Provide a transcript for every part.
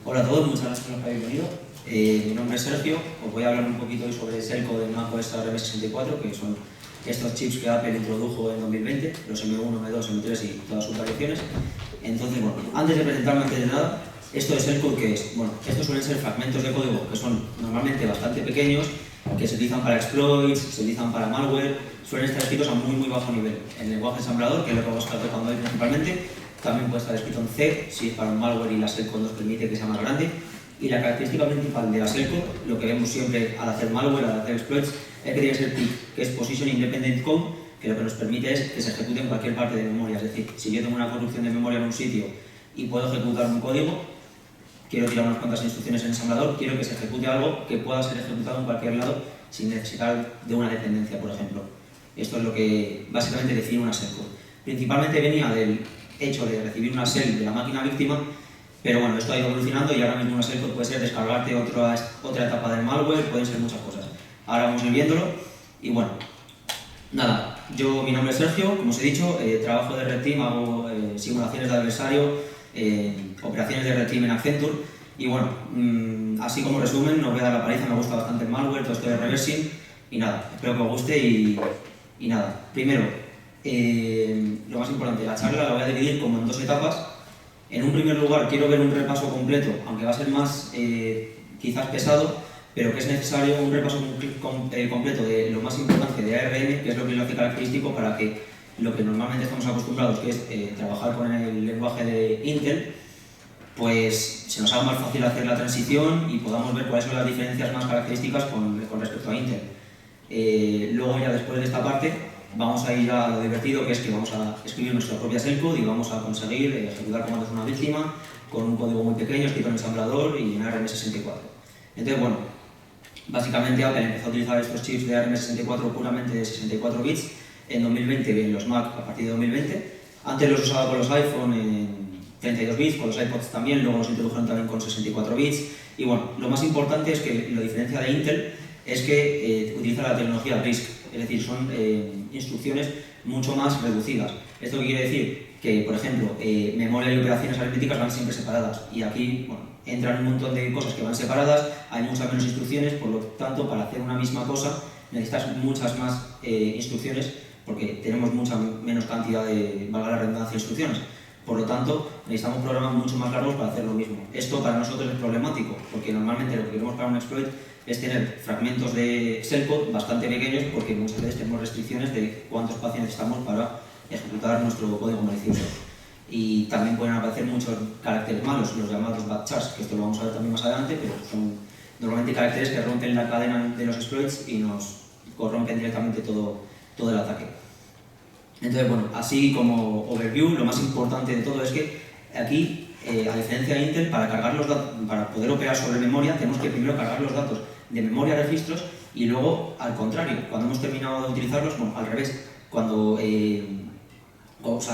Hola a todos, muchas gracias por haber venido. Mi nombre es Sergio, os voy a hablar un poquito hoy sobre el Cellco del macOS ARM64, que son estos chips que Apple introdujo en 2020, los M1, M2, M3 y todas sus variaciones. Entonces, bueno, antes de presentarme antes de nada, esto de Cellco, ¿qué es? Bueno, estos suelen ser fragmentos de código que son normalmente bastante pequeños, que se utilizan para exploits, se utilizan para malware, suelen estar escritos a muy bajo nivel. En lenguaje ensamblador, que es lo que vamos a estar tocando hoy principalmente, también puede estar escrito en C, si es para un malware y la Cellco nos permite que sea más grande. Y la característica principal de la Cellco, lo que vemos siempre al hacer malware, al hacer exploits, es que tiene que ser PIC, que es Position Independent Code, que lo que nos permite es que se ejecute en cualquier parte de memoria. Es decir, si yo tengo una corrupción de memoria en un sitio y puedo ejecutar un código, quiero tirar unas cuantas instrucciones en ensamblador, quiero que se ejecute algo que pueda ser ejecutado en cualquier lado sin necesitar de una dependencia, por ejemplo. Esto es lo que básicamente define una Cellco. Principalmente venía del hecho de recibir una shell de la máquina víctima, pero bueno, esto ha ido evolucionando y ahora mismo una Cellco puede ser descargarte otra etapa del malware, pueden ser muchas cosas. Ahora vamos a ir viéndolo y bueno, nada, mi nombre es Sergio, como os he dicho, trabajo de Red Team, hago simulaciones de adversario, operaciones de Red Team en Accenture y bueno, así como resumen, no os voy a dar la paliza, me gusta bastante el malware, todo esto de reversing y nada, espero que os guste y nada, primero, lo más importante, la charla la voy a dividir como en dos etapas. En un primer lugar quiero ver un repaso completo, aunque va a ser más quizás pesado, pero que es necesario un repaso completo de lo más importante de ARM, que es lo que lo hace característico para que lo que normalmente estamos acostumbrados, que es trabajar con el lenguaje de Intel, pues se nos haga más fácil hacer la transición y podamos ver cuáles son las diferencias más características con respecto a Intel. Luego ya después de esta parte vamos a ir a lo divertido, que es que vamos a escribir nuestra propia shellcode y vamos a conseguir ejecutar comandos de una víctima con un código muy pequeño escrito en ensamblador y en ARM64. Entonces, bueno, básicamente Apple empezó a utilizar estos chips de ARM64 puramente de 64 bits en 2020 en los Mac a partir de 2020. Antes los usaba con los iPhone en 32 bits, con los iPods también, luego los introdujeron también con 64 bits. Y bueno, lo más importante es que la diferencia de Intel es que utiliza la tecnología RISC, es decir, son instrucciones mucho más reducidas. ¿Esto qué quiere decir? Que, por ejemplo, memoria y operaciones aritméticas van siempre separadas y aquí bueno, entran un montón de cosas que van separadas, hay muchas menos instrucciones, por lo tanto, para hacer una misma cosa necesitas muchas más instrucciones porque tenemos mucha menos cantidad de, valga la redundancia, de instrucciones. Por lo tanto, necesitamos programas mucho más largos para hacer lo mismo. Esto para nosotros es problemático, porque normalmente lo que queremos para un exploit es tener fragmentos de shellcode bastante pequeños, porque muchas veces tenemos restricciones de cuánto espacio necesitamos para ejecutar nuestro código malicioso. Y también pueden aparecer muchos caracteres malos, los llamados bad chars, que esto lo vamos a ver también más adelante, pero son normalmente caracteres que rompen la cadena de los exploits y nos corrompen directamente todo el ataque. Entonces, bueno, así como overview, lo más importante de todo es que aquí, a diferencia de Intel, para cargar los datos, para poder operar sobre memoria, tenemos que primero cargar los datos de memoria a registros y luego, al contrario, cuando hemos terminado de utilizarlos, bueno, al revés, cuando hemos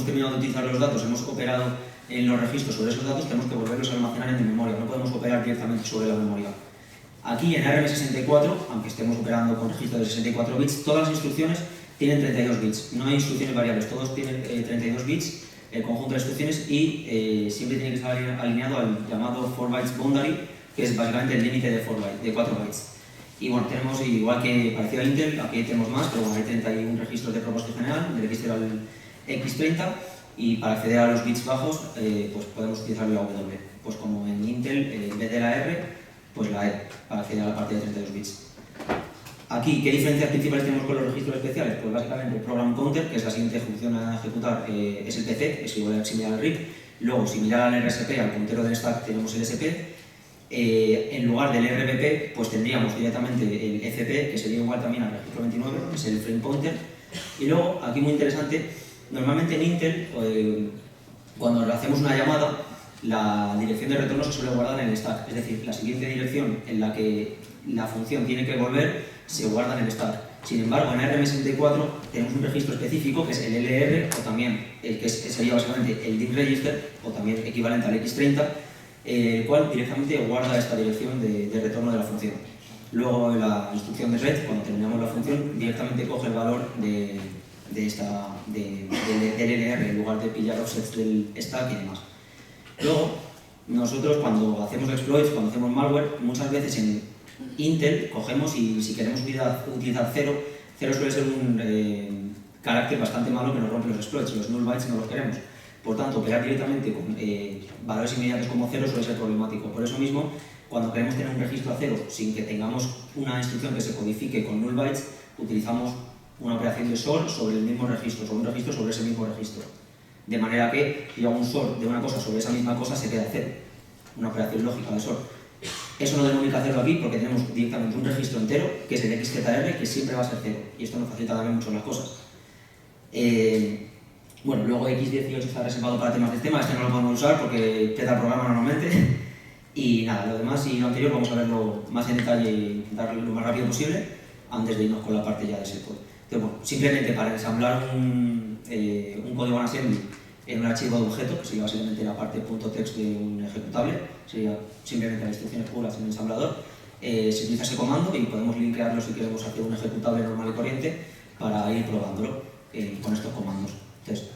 terminado de utilizar los datos, hemos operado en los registros sobre esos datos, tenemos que volverlos a almacenar en memoria, no podemos operar directamente sobre la memoria. Aquí en ARM64, aunque estemos operando con registros de 64 bits, todas las instrucciones tienen 32 bits, no hay instrucciones variables, todos tienen 32 bits, el conjunto de instrucciones y siempre tiene que estar alineado al llamado 4 bytes boundary, que es básicamente el límite de 4 bytes. Y bueno, tenemos, igual que parecido a Intel, aquí tenemos más, pero bueno, hay 31 registros de propósito general, del X0 al X30, y para acceder a los bits bajos, pues podemos utilizar la W. Pues como en Intel, en vez de la R, pues la E, para acceder a la parte de 32 bits. Aquí, ¿qué diferencias principales tenemos con los registros especiales? Pues básicamente el program counter, que es la siguiente función a ejecutar, es el PC, es igual similar al RIP. Luego, similar al RSP, al puntero del stack, tenemos el SP. En lugar del RBP, pues tendríamos directamente el FP, que sería igual también al registro 29, que es el frame pointer. Y luego, aquí muy interesante, normalmente en Intel, cuando hacemos una llamada, la dirección de retorno se suele guardar en el stack, es decir, la siguiente dirección en la que la función tiene que volver se guarda en el stack. Sin embargo, en ARM64 tenemos un registro específico que es el LR, o también el que sería básicamente el DIM register, o también equivalente al X30, el cual directamente guarda esta dirección de retorno de la función. Luego, la instrucción de red, cuando terminamos la función, directamente coge el valor del LR en lugar de pillar offsets del stack y demás. Luego, nosotros cuando hacemos exploits, cuando hacemos malware, muchas veces en Intel cogemos y si queremos utilizar 0 suele ser un carácter bastante malo que nos rompe los exploits, los null bytes no los queremos. Por tanto, operar directamente con valores inmediatos como 0 suele ser problemático. Por eso mismo, cuando queremos tener un registro a 0 sin que tengamos una instrucción que se codifique con null bytes, utilizamos una operación de SOR sobre el mismo registro, sobre un registro sobre ese mismo registro. De manera que si yo hago un SOR de una cosa sobre esa misma cosa, se queda 0. Una operación lógica de SOR. Eso no tenemos que hacerlo aquí porque tenemos directamente un registro entero, que es el XZR, que siempre va a ser 0. Y esto nos facilita también mucho las cosas. Bueno, luego X18 está reservado para temas de tema, este no lo podemos usar porque peta el programa normalmente. Y nada, lo demás y lo anterior vamos a verlo más en detalle y intentar lo más rápido posible antes de irnos con la parte ya de ese código. Entonces, bueno, simplemente para ensamblar un código en assembly en un archivo de objeto, que sería básicamente la parte .text de un ejecutable, sería simplemente las instrucciones puras en el ensamblador, se utiliza ese comando y podemos linkearlo si queremos hacer un ejecutable normal y corriente para ir probándolo con estos comandos. Entonces,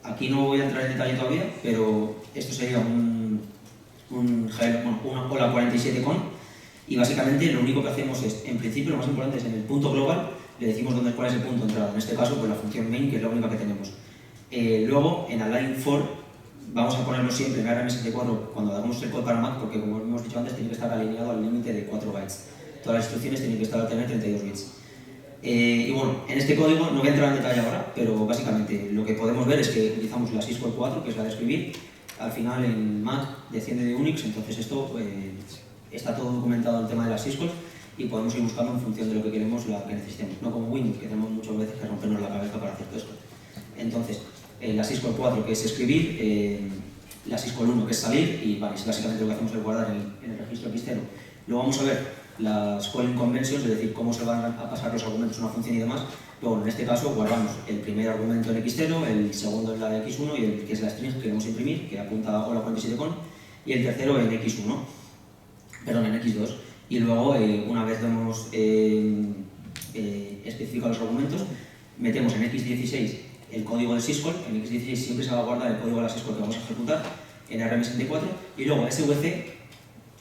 aquí no voy a entrar en detalle todavía, pero esto sería una cola 47 con, y básicamente lo único que hacemos es, en principio lo más importante es en el punto global, le decimos cuál es el punto de entrada, en este caso pues la función main, que es la única que tenemos. Luego en align for vamos a ponerlo siempre en ARM64 cuando hagamos el code para Mac, porque como hemos dicho antes tiene que estar alineado al límite de 4 bytes. Todas las instrucciones tienen que estar al tener 32 bits. Y bueno, en este código no voy a entrar en detalle ahora, pero básicamente lo que podemos ver es que utilizamos la syscall 4, que es la de escribir. Al final en Mac desciende de Unix, entonces esto está todo documentado el tema de las syscalls y podemos ir buscando en función de lo que queremos, la que necesitemos. No como Windows, que tenemos muchas veces que rompernos la cabeza para hacer todo esto. Entonces, la syscall 4, que es escribir, la syscall 1, que es salir, y vale, básicamente lo que hacemos es guardar en el registro X0. Luego vamos a ver las calling conventions, es decir, cómo se van a pasar los argumentos a una función y demás. Luego, en este caso, guardamos el primer argumento en X0, el segundo en la de X1, y que es la string que queremos imprimir, que apunta a hola 47 con, y el tercero en X1, perdón, en X2. Y luego, una vez hemos especificado los argumentos, metemos en X16 el código de syscall. En X16 siempre se va a guardar el código de la syscall que vamos a ejecutar en ARM64, y luego SVC,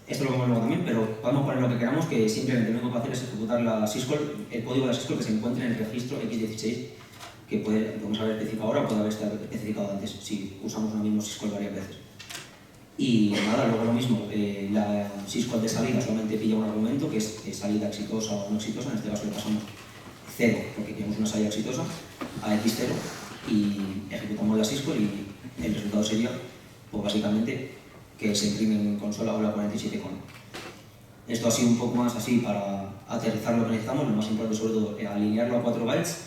esto lo vemos luego también, pero podemos poner lo que queramos, que simplemente lo único que hacer es ejecutar la syscall, el código de la syscall que se encuentre en el registro X16, que podemos haber especificado ahora o puede haber estado especificado antes, si usamos una misma syscall varias veces. Y nada, luego lo mismo, la syscall de salida solamente pilla un argumento, que es salida exitosa o no exitosa, en este caso le pasamos 0, porque queremos una salida exitosa, a X0, y ejecutamos la syscall y el resultado sería, pues básicamente, que se imprime en consola hola 47 con. Esto ha sido un poco más así para aterrizar lo que necesitamos, lo más importante sobre todo alinearlo a 4 bytes,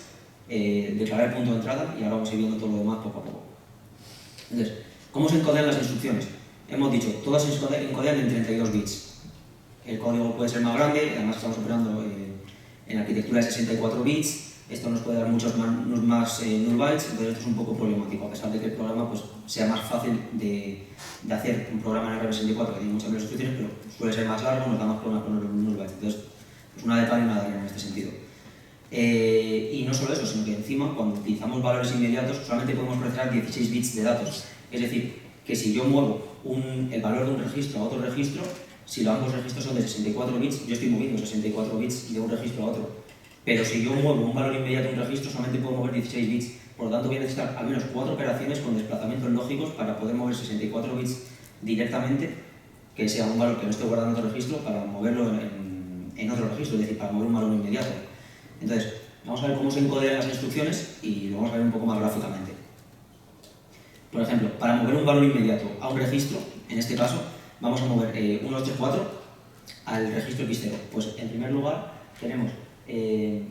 declarar el punto de entrada y ahora vamos a ir viendo todo lo demás poco a poco. Entonces, ¿cómo se encodean las instrucciones? Hemos dicho, todas se encodean en 32 bits. El código puede ser más grande, además estamos operando en arquitectura de 64 bits, esto nos puede dar muchos más null bytes, entonces esto es un poco problemático, a pesar de que el programa pues, sea más fácil de hacer un programa en ARM64 que tiene muchas menos instrucciones, pero suele ser más largo, nos da más problemas con los null bytes, entonces es una de cal y una de arena en este sentido. Y no solo eso, sino que encima cuando utilizamos valores inmediatos solamente podemos procesar 16 bits de datos, es decir, que si yo muevo el valor de un registro a otro registro, si ambos registros son de 64 bits, yo estoy moviendo 64 bits de un registro a otro. Pero si yo muevo un valor inmediato a un registro, solamente puedo mover 16 bits. Por lo tanto, voy a necesitar al menos 4 operaciones con desplazamientos lógicos para poder mover 64 bits directamente, que sea un valor que no esté guardando en otro registro, para moverlo en otro registro, es decir, para mover un valor inmediato. Entonces, vamos a ver cómo se encodean las instrucciones y lo vamos a ver un poco más gráficamente. Por ejemplo, para mover un valor inmediato a un registro, en este caso, vamos a mover 1234 al registro X0. Pues en primer lugar tenemos el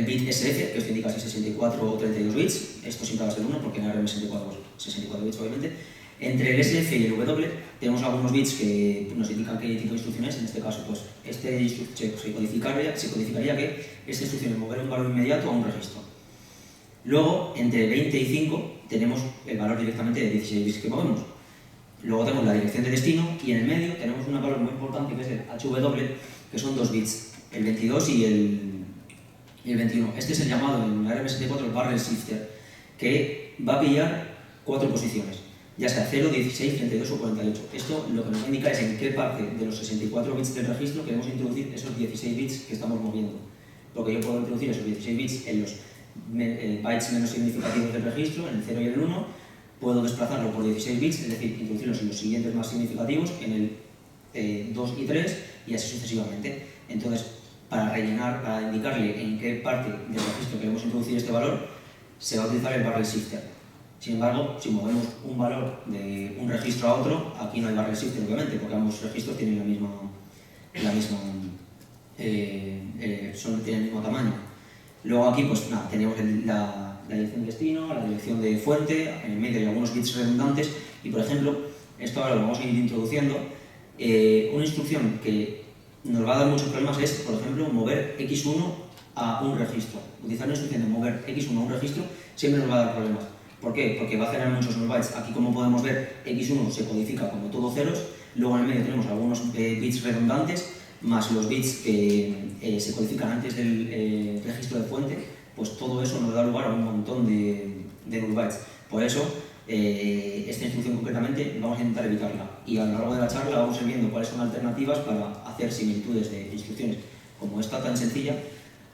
bit SF, que os indica si es 64 o 32 bits, esto siempre va a ser 1 porque en ARM64 pues, 64 bits obviamente. Entre el SF y el W tenemos algunos bits que nos indican qué tipo de instrucción es, en este caso pues se codificaría que esta instrucción es mover un valor inmediato a un registro. Luego, entre 20 y 5 tenemos el valor directamente de 16 bits que movemos. Luego tenemos la dirección de destino y en el medio tenemos un valor muy importante que es el HW, que son 2 bits. El 22 y el 21. Este es el llamado en ARM64 el barrel shifter, que va a pillar 4 posiciones. ya sea 0, 16, 32 o 48. Esto lo que nos va a indicar es en qué parte de los 64 bits del registro queremos introducir esos 16 bits que estamos moviendo. Porque yo puedo introducir esos 16 bits en los bytes menos significativos del registro, en el 0 y el 1, puedo desplazarlo por 16 bits, es decir, introducirlos en los siguientes más significativos, en el 2 y 3, y así sucesivamente. Entonces, para rellenar, para indicarle en qué parte del registro queremos introducir este valor, se va a utilizar el barrel shifter. Sin embargo, si movemos un valor de un registro a otro, aquí no hay barrel shifter, obviamente, porque ambos registros tienen tienen el mismo tamaño. Luego aquí, pues nada, tenemos la dirección de destino, la dirección de fuente, en el medio hay algunos bits redundantes, y por ejemplo, esto ahora lo vamos a ir introduciendo. Una instrucción que nos va a dar muchos problemas es, por ejemplo, mover x1 a un registro. Utilizar la instrucción de mover x1 a un registro siempre nos va a dar problemas. ¿Por qué? Porque va a generar muchos bytes. Aquí, como podemos ver, x1 se codifica como todo ceros, luego en el medio tenemos algunos bits redundantes, más los bits que se codifican antes del registro de fuente, pues todo eso nos da lugar a un montón de null bytes. Por eso, esta instrucción concretamente vamos a intentar evitarla, y a lo largo de la charla vamos a ir viendo cuáles son alternativas para hacer similitudes de instrucciones como esta tan sencilla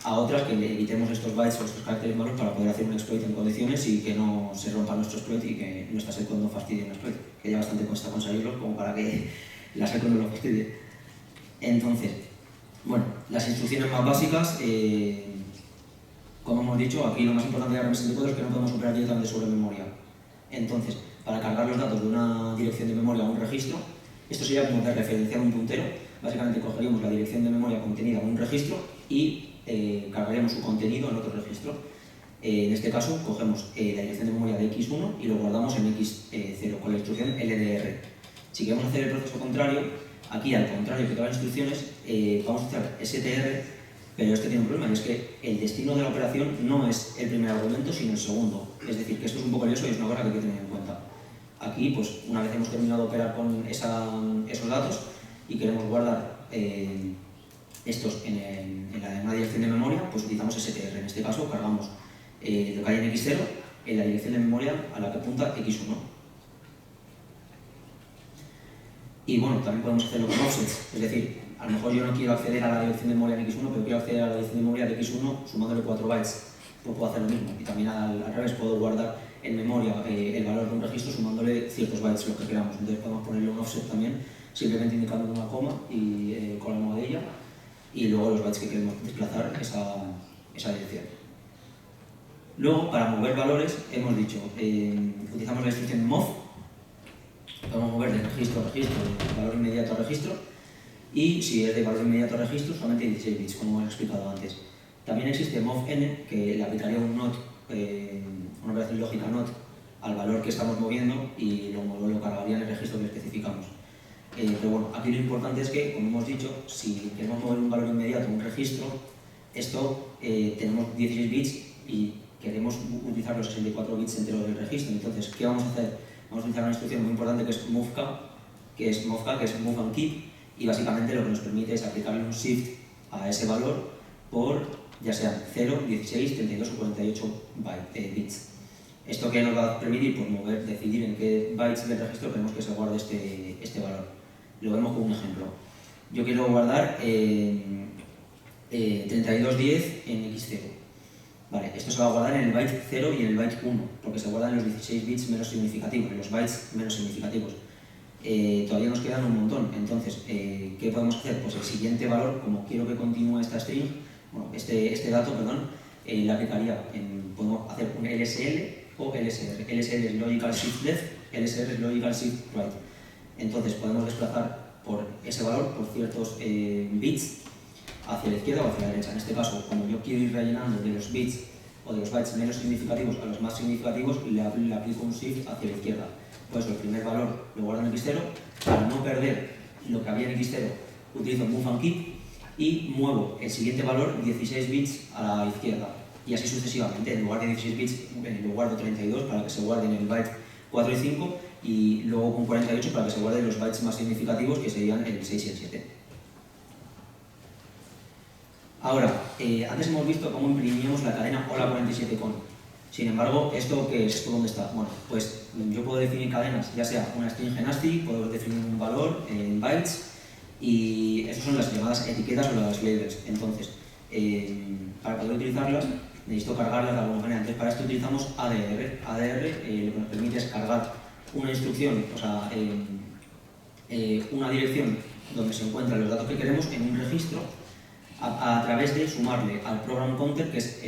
a otras que evitemos estos bytes o estos caracteres malos para poder hacer un exploit en condiciones y que no se rompa nuestro exploit y que nuestra seco no fastidie el exploit, que ya bastante cuesta conseguirlo como para que la seco no lo fastidie. Entonces, bueno, las instrucciones más básicas, como hemos dicho, aquí lo más importante de RM64 es que no podemos operar directamente sobre memoria. Entonces, para cargar los datos de una dirección de memoria a un registro, esto sería como referenciar un puntero. Básicamente cogeríamos la dirección de memoria contenida en un registro y cargaríamos su contenido en otro registro. En este caso, cogemos la dirección de memoria de x1 y lo guardamos en x0 con la instrucción LDR. Si queremos hacer el proceso contrario, aquí, al contrario que todas las instrucciones, vamos a usar str, pero este tiene un problema, y es que el destino de la operación no es el primer argumento, sino el segundo. Es decir, que esto es un poco lioso y es una cosa que hay que tener en cuenta. Aquí, pues, una vez hemos terminado de operar con esos datos y queremos guardar estos en una dirección de memoria, pues utilizamos str. En este caso, cargamos lo que hay en x0 en la dirección de memoria a la que apunta x1. Y bueno, también podemos hacerlo con offsets, es decir, a lo mejor yo no quiero acceder a la dirección de memoria de x1, pero quiero acceder a la dirección de memoria de x1 sumándole 4 bytes. Pues puedo hacer lo mismo. Y también al revés, puedo guardar en memoria el valor de un registro sumándole ciertos bytes, lo que queramos. Entonces podemos ponerle un offset también, simplemente indicando una coma y con la almohadilla, y luego los bytes que queremos desplazar esa dirección. Luego, para mover valores, hemos dicho, utilizamos la instrucción mov. Podemos mover de registro a registro, de valor inmediato a registro, y si es de valor inmediato a registro, solamente 16 bits, como hemos explicado antes. También existe movn, que le aplicaría un not, una operación lógica not, al valor que estamos moviendo y lo cargaría en el registro que especificamos. Pero bueno, aquí lo importante es que, como hemos dicho, si queremos mover un valor inmediato a un registro, esto tenemos 16 bits y queremos utilizar los 64 bits enteros del registro. Entonces, ¿qué vamos a hacer? Vamos a utilizar una instrucción muy importante que es movk, que es move and keep, y básicamente lo que nos permite es aplicarle un shift a ese valor por ya sean 0, 16, 32 o 48 bits. ¿Esto qué nos va a permitir? Pues decidir en qué bytes del registro queremos que se guarde este valor. Lo vemos con un ejemplo. Yo quiero guardar 3210 en x0. Vale, esto se va a guardar en el byte 0 y en el byte 1, porque se guardan los 16 bits menos significativos, los bytes menos significativos. Todavía nos quedan un montón, entonces, ¿qué podemos hacer? Pues el siguiente valor, como quiero que continúe esta string, bueno, este dato, perdón, le aplicaría podemos hacer un LSL o LSR. LSL es Logical Shift Left, LSR es Logical Shift Right. Entonces podemos desplazar por ese valor, por ciertos bits, hacia la izquierda o hacia la derecha. En este caso, cuando yo quiero ir rellenando de los bits o de los bytes menos significativos a los más significativos, le aplico un shift hacia la izquierda. Por eso el primer valor lo guardo en x0, para no perder lo que había en x0 utilizo move and keep y muevo el siguiente valor 16 bits a la izquierda, y así sucesivamente. En lugar de 16 bits lo guardo 32 para que se guarden en el byte 4 y 5, y luego con 48 para que se guarden los bytes más significativos, que serían el 6 y el 7. Ahora, antes hemos visto cómo imprimíamos la cadena hola 47 con. Sin embargo, ¿esto qué es? ¿Esto dónde está? Bueno, pues yo yo puedo definir cadenas, ya sea una string en ASCII, puedo definir un valor en bytes, y esas son las llamadas etiquetas o las labels. Entonces, para poder utilizarlas, necesito cargarlas de alguna manera. Entonces, para esto utilizamos ADR. ADR lo que nos permite es cargar una instrucción, o sea, una dirección donde se encuentran los datos que queremos en un registro a través de sumarle al program counter, que es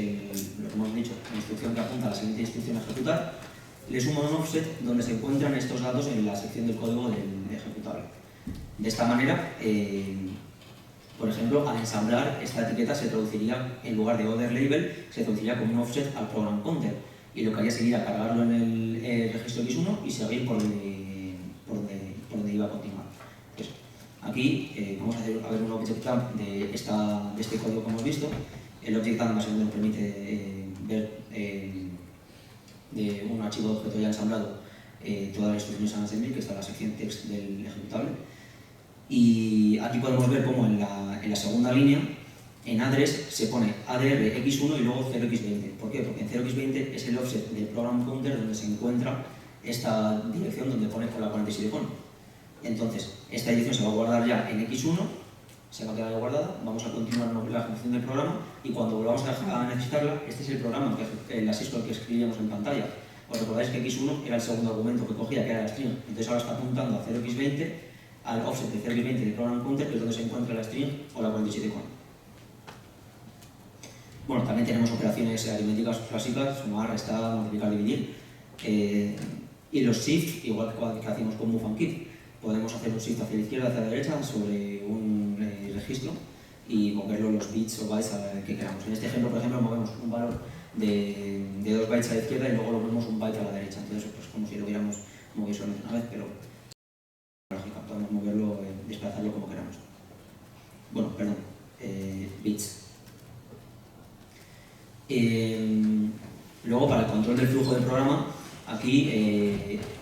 lo que hemos dicho, la instrucción que apunta a la siguiente instrucción a ejecutar, le sumo un offset donde se encuentran estos datos en la sección del código del ejecutable. De esta manera, por ejemplo, al ensamblar, esta etiqueta se traduciría, en lugar de other label, se traduciría como un offset al program counter, y lo que haría sería cargarlo en el registro X1 y seguir por donde iba a continuar. Entonces, aquí vamos a ver un object dump de este código que hemos visto. El object dump básicamente nos permite ver de un archivo de objeto ya ensamblado todas las instrucciones en assembly, que está en la sección text del ejecutable. Y aquí podemos ver cómo en la segunda línea, en address, se pone ADR X1 y luego 0x20. ¿Por qué? Porque en 0x20 es el offset del program counter donde se encuentra esta dirección donde pone con la 47 con. Entonces, esta dirección se va a guardar ya en X1, se va a quedar guardada, vamos a continuar la ejecución del programa, y cuando volvamos a necesitarla, este es el programa, la syscall que escribíamos en pantalla. Os recordáis que X1 era el segundo argumento que cogía, que era la string. Entonces ahora está apuntando a 0x20, al offset de 0x20 del program counter, que es donde se encuentra la string o la 47 con. Bueno, también tenemos operaciones aritméticas clásicas, sumar, restar, multiplicar, dividir. Y los shift, igual que hacemos con move and keep. Podemos hacer un shift hacia la izquierda, hacia la derecha, sobre un registro y moverlo los bits o bytes que queramos. En este ejemplo, por ejemplo, movemos un valor de 2 bytes a la izquierda y luego lo movemos un byte a la derecha. Entonces, pues como si lo hubiéramos movido solamente una vez, pero lógica, podemos moverlo, desplazarlo como queramos. Bueno, perdón, bits. Luego, para el control del flujo del programa, aquí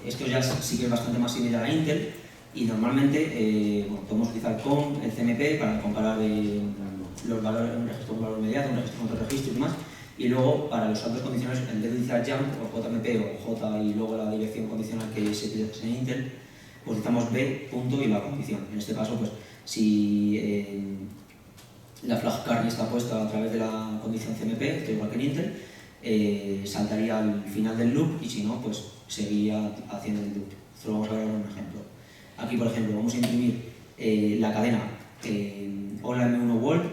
esto ya sí que es bastante más similar a Intel, y normalmente bueno, podemos utilizar COM, el CMP, para comparar los valores en un registro con un valor inmediato, un registro con otro registro y demás. Y luego, para los saltos condicionales, en vez de utilizar jump o JMP o J y luego la dirección condicional que se utiliza en Intel, pues utilizamos B, punto y la condición. En este caso, pues si la flag carry está puesta a través de la condición CMP, esto igual que en Intel, saltaría al final del loop, y si no, pues seguiría haciendo el loop. Esto lo vamos a ver ahora en un ejemplo. Aquí, por ejemplo, vamos a imprimir la cadena hola M1 world,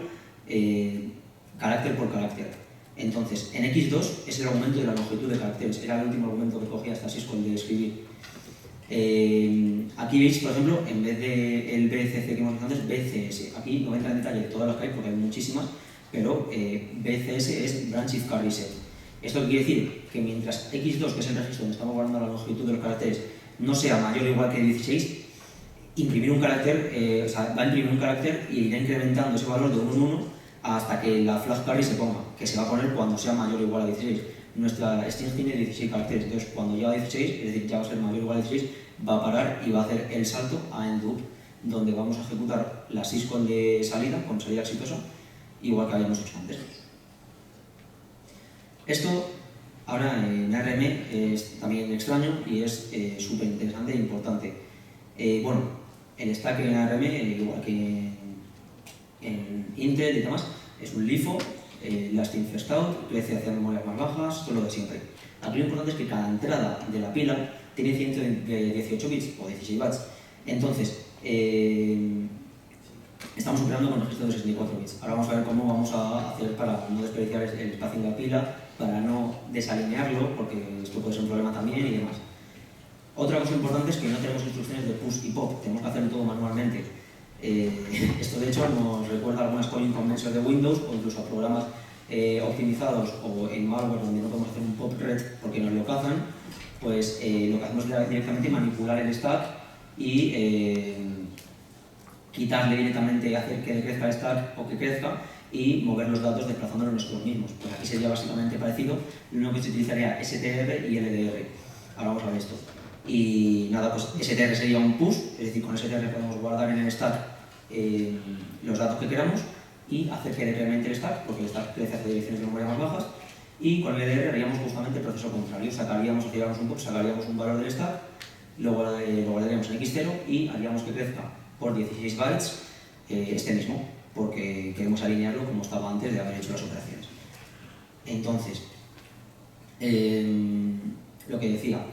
carácter por carácter. Entonces, en X2 es el aumento de la longitud de caracteres, era el último argumento que cogía esta syscall de escribir. Aquí veis, por ejemplo, en vez del BCC que hemos visto antes, BCS. Aquí no voy a entrar en detalle de todas las que hay porque hay muchísimas, pero BCS es Branch If Carry Set. Esto quiere decir que mientras X2, que es el registro donde estamos guardando la longitud de los caracteres, no sea mayor o igual que 16, imprimir un carácter, o sea, va a imprimir un carácter y irá incrementando ese valor de 1 en 1 hasta que la flag carry se ponga, que se va a poner cuando sea mayor o igual a 16. Nuestra string tiene 16 caracteres, entonces cuando llega a 16, es decir, ya va a ser mayor o igual a 16, va a parar y va a hacer el salto a end loop, donde vamos a ejecutar la syscall de salida, con salida exitosa, igual que habíamos hecho antes. Esto ahora en ARM es también extraño y es súper interesante e importante. Bueno, el stack en ARM, igual que en Intel y demás, es un LIFO, last in first out, crece hacia memorias más bajas, todo lo de siempre. Aquí lo importante es que cada entrada de la pila tiene 118 bits o 16 bytes. Entonces, estamos operando con registro de 64 bits. Ahora vamos a ver cómo vamos a hacer para no desperdiciar el espacio en la pila, para no desalinearlo, porque esto puede ser un problema también y demás. Otra cosa importante es que no tenemos instrucciones de push y pop, tenemos que hacerlo todo manualmente. Esto de hecho nos recuerda a algunas calling conventions de Windows o incluso a programas optimizados o en malware donde no podemos hacer un pop red porque nos lo cazan. Pues lo que hacemos es directamente manipular el stack y quitarle directamente, hacer que crezca el stack o que crezca y mover los datos desplazándolo nosotros mismos. Pues aquí sería básicamente parecido, lo único que se utilizaría STR y LDR. Ahora vamos a ver esto. Y nada, pues STR sería un push, es decir, con STR podemos guardar en el stack los datos que queramos y hacer que decremente el stack, porque el stack crece hacia direcciones de memoria más bajas. Y con el LR haríamos justamente el proceso contrario, haríamos un pop, sacaríamos un valor del stack, lo guardaríamos en X0 y haríamos que crezca por 16 bytes este mismo, porque queremos alinearlo como estaba antes de haber hecho las operaciones. Entonces, lo que decía,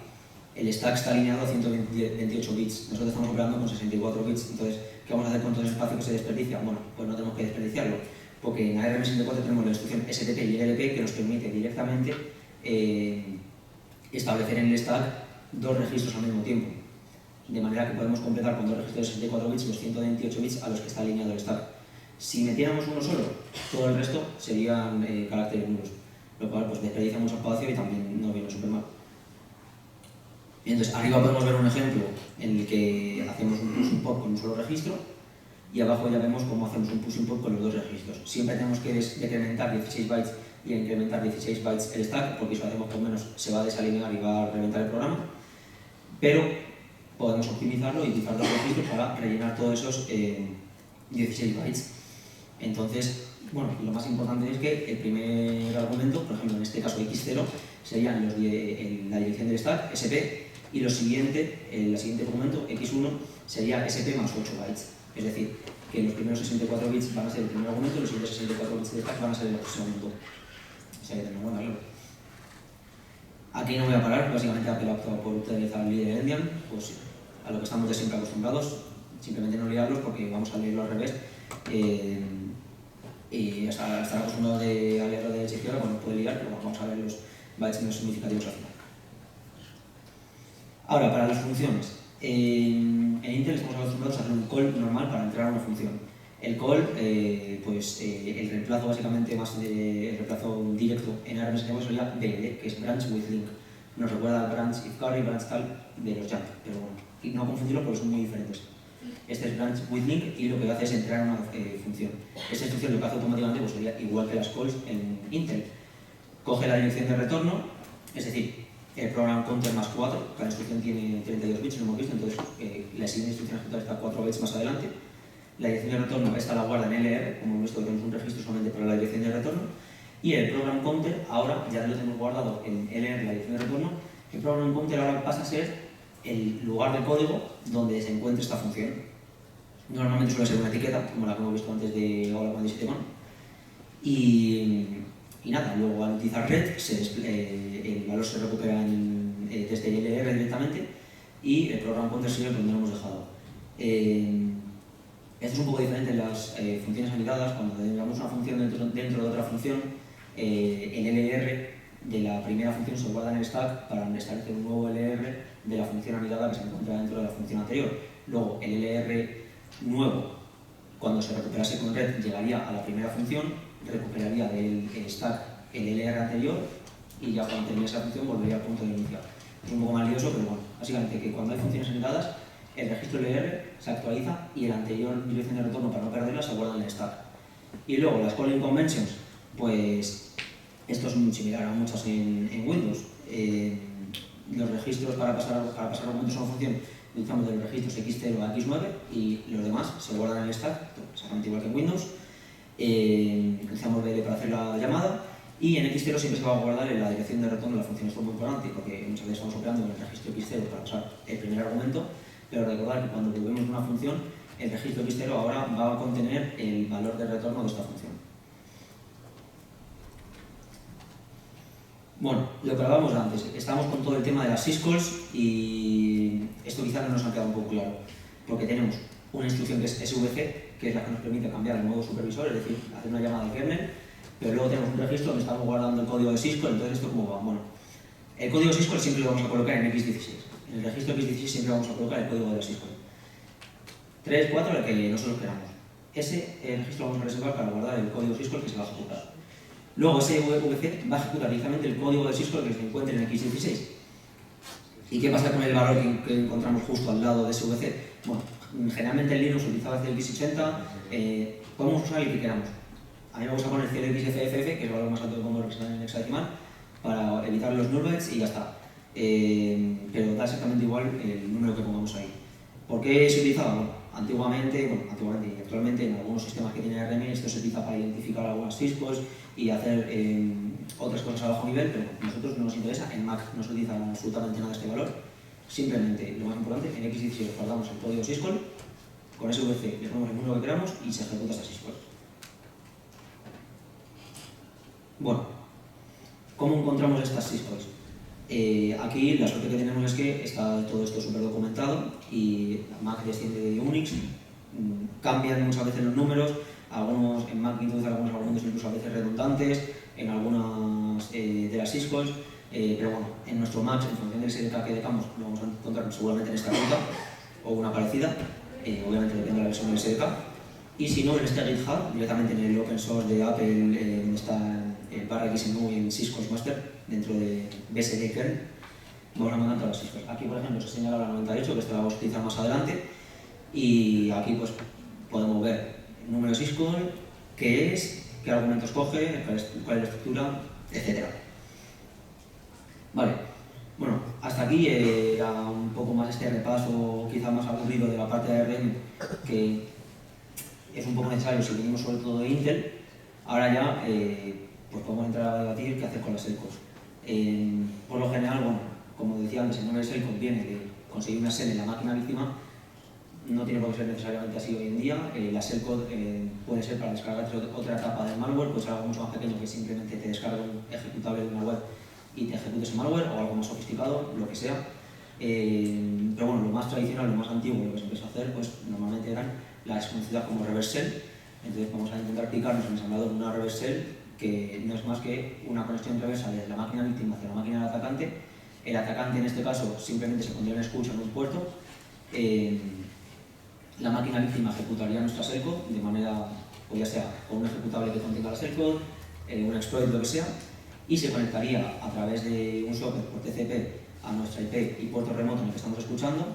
el stack está alineado a 128 bits, nosotros estamos operando con 64 bits, entonces, ¿qué vamos a hacer con todo ese espacio que se desperdicia? Bueno, pues no tenemos que desperdiciarlo, porque en ARM64 tenemos la instrucción STP y LP que nos permite directamente establecer en el stack dos registros al mismo tiempo, de manera que podemos completar con dos registros de 64 bits los 128 bits a los que está alineado el stack. Si metiéramos uno solo, todo el resto serían caracteres nulos, lo cual pues desperdicia mucho espacio y también nos viene súper mal. Entonces, arriba podemos ver un ejemplo en el que hacemos un push y un pop con un solo registro y abajo ya vemos cómo hacemos un push y un pop con los dos registros. Siempre tenemos que decrementar 16 bytes y incrementar 16 bytes el stack, porque si lo hacemos con menos se va a desalinear y va a reventar el programa, pero podemos optimizarlo y utilizar dos registros para rellenar todos esos 16 bytes. Entonces, bueno, lo más importante es que el primer argumento, por ejemplo en este caso X0, serían la dirección del stack, SP, y el siguiente argumento, X1, sería SP más 8 bytes. Es decir, que los primeros 64 bits van a ser el primer argumento y los siguientes 64 bits del stack van a ser el segundo. O sea que tenemos buena claro. Aquí no voy a parar, básicamente apelado por utilizar el líder Endian, pues a lo que estamos de siempre acostumbrados, simplemente no liarlos porque vamos a leerlo al revés. Y estar acostumbrado a leerlo de derecha a izquierda, bueno, puede liar, pero vamos a ver los bytes menos significativos al final. Ahora, para las funciones. En Intel estamos acostumbrados a hacer un call normal para entrar a una función. El call, el reemplazo básicamente el reemplazo directo en ARM64 sería BLD, que es Branch with Link. Nos recuerda al Branch if carry, Branch tal de los Jump, pero bueno, y no confundirlo porque son muy diferentes. Este es Branch with Link y lo que hace es entrar a una función. Esta instrucción lo que hace automáticamente pues, sería igual que las calls en Intel. Coge la dirección de retorno, es decir, el program counter más 4, cada instrucción tiene 32 bits, lo hemos visto, entonces la siguiente instrucción ejecutada está 4 bits más adelante. La dirección de retorno, esta la guarda en LR, como hemos visto que tenemos un registro solamente para la dirección de retorno, y el program counter, ahora ya lo tenemos guardado en LR, la dirección de retorno, el program counter ahora pasa a ser el lugar de código donde se encuentra esta función. Normalmente suele ser una etiqueta, como la que hemos visto antes de Hola 47 con. Y nada, luego al utilizar red, el valor se recupera desde el LR directamente y el program counter sigue donde lo hemos dejado. Esto es un poco diferente en las funciones anidadas. Cuando tengamos una función dentro de otra función, el LR de la primera función se guarda en el stack para establecer un nuevo LR de la función anidada que se encuentra dentro de la función anterior. Luego, el LR nuevo, cuando se recuperase con red, llegaría a la primera función, recuperaría del stack el LR anterior y ya cuando termine esa función volvería al punto de inicio. Es un poco más lioso, pero bueno, básicamente que cuando hay funciones anidadas, el registro LR se actualiza y el anterior dirección de retorno, para no perderla, se guarda en el stack. Y luego las calling conventions, pues esto es muy similar a muchas en Windows. Los registros para pasar argumentos a una función utilizamos de los registros X0 a X9 y los demás se guardan en el stack, exactamente igual que en Windows. Utilizamos BL para hacer la llamada y en X0 siempre se va a guardar en la dirección de retorno de la función. Esto es muy importante porque muchas veces estamos operando en el registro X0 para pasar el primer argumento, pero recordar que cuando devolvemos una función, el registro X0 ahora va a contener el valor de retorno de esta función. Bueno, lo que hablábamos antes, estamos con todo el tema de las syscalls y esto quizás no nos ha quedado un poco claro, porque tenemos una instrucción que es SVC, que es la que nos permite cambiar el modo supervisor, es decir, hacer una llamada al kernel, pero luego tenemos un registro donde estamos guardando el código de syscall. Entonces, ¿esto cómo va? Bueno, el código de syscall siempre lo vamos a colocar en X16. En el registro X16 siempre vamos a colocar el código de la syscall. 3, 4, el que nosotros queramos. Ese registro lo vamos a reservar para guardar el código syscall que se va a ejecutar. Luego ese VC va a ejecutar directamente el código de syscall que se encuentre en X16. ¿Y qué pasa con el valor que encontramos justo al lado de ese VC? Bueno, generalmente en Linux utilizaba el X80, podemos usar el que queramos. A mí me gusta poner CLXFFF, que es el valor más alto del combo representado en hexadecimal, para evitar los null bytes y ya está. Pero da exactamente igual el número que pongamos ahí. ¿Por qué se utilizaba? Bueno, antiguamente y actualmente en algunos sistemas que tiene ARM esto se utiliza para identificar algunas syscalls y hacer otras cosas a bajo nivel, pero a nosotros no nos interesa. En Mac no se utiliza absolutamente nada este valor. Simplemente, lo más importante, en x16 guardamos el código syscall, con SVC le ponemos el número que queramos y se ejecuta esta syscall. Bueno, ¿cómo encontramos estas syscalls? Aquí la suerte que tenemos es que está todo esto súper documentado y Mac desciende de Unix, cambian muchas veces los números, algunos en Mac introducen algunos argumentos incluso a veces redundantes en algunas de las syscalls, pero bueno, en nuestro Mac, en función del SDK que dejamos, lo vamos a encontrar seguramente en esta ruta o una parecida, obviamente depende de la versión del SDK, y si no en este GitHub, directamente en el open source de Apple, está el /xmu y en syscalls master, dentro de BSD kernel, vamos a encontrar todas las syscalls. Aquí, por ejemplo, se señala la 98, que esta la vamos a utilizar más adelante, y aquí pues podemos ver el número syscall, qué es, qué argumentos coge, cuál es la estructura, etc. Vale, bueno, hasta aquí era un poco más este repaso, quizá más aburrido de la parte de ARM, que es un poco necesario si venimos sobre todo de Intel. Ahora ya pues podemos entrar a debatir qué hacer con las shellcodes. Por lo general, bueno, como decía antes, el nombre de shellcode viene de conseguir una shell en la máquina víctima. No tiene por qué ser necesariamente así hoy en día. La shellcode puede ser para descargar otra etapa del malware, puede ser algo mucho más pequeño que simplemente te descargue un ejecutable de una web y te ejecute ese malware, o algo más sofisticado, lo que sea. Pero bueno, lo más tradicional, lo más antiguo, lo que se empezó a hacer, pues normalmente eran las conocidas como reverse shell. Entonces vamos a intentar aplicarnos en el ensamblador una reverse shell, que no es más que una conexión reversa desde la máquina víctima hacia la máquina del atacante. El atacante en este caso simplemente se pondría en escucha en un puerto. La máquina víctima ejecutaría nuestra shellcode de manera, o ya sea con un ejecutable que contenga la shellcode, un exploit, lo que sea, y se conectaría a través de un socket por TCP a nuestra IP y puerto remoto en el que estamos escuchando,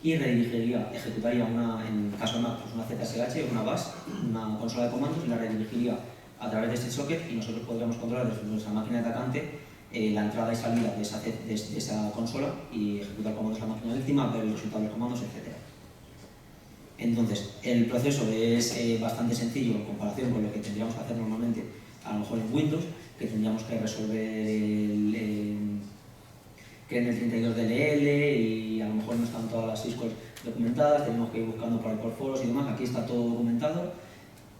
y redirigiría, ejecutaría en caso de Mac, pues una ZSH, una bus, una consola de comandos, y la redirigiría a través de este socket, y nosotros podríamos controlar desde nuestra máquina de atacante la entrada y salida de esa consola y ejecutar comandos a la máquina víctima, ver el resultado de los comandos, etc. Entonces, el proceso es bastante sencillo en comparación con lo que tendríamos que hacer normalmente, a lo mejor en Windows, que tendríamos que resolver el kernel 32DLL y a lo mejor no están todas las syscalls documentadas, tenemos que ir buscando por foros y demás. Aquí está todo documentado.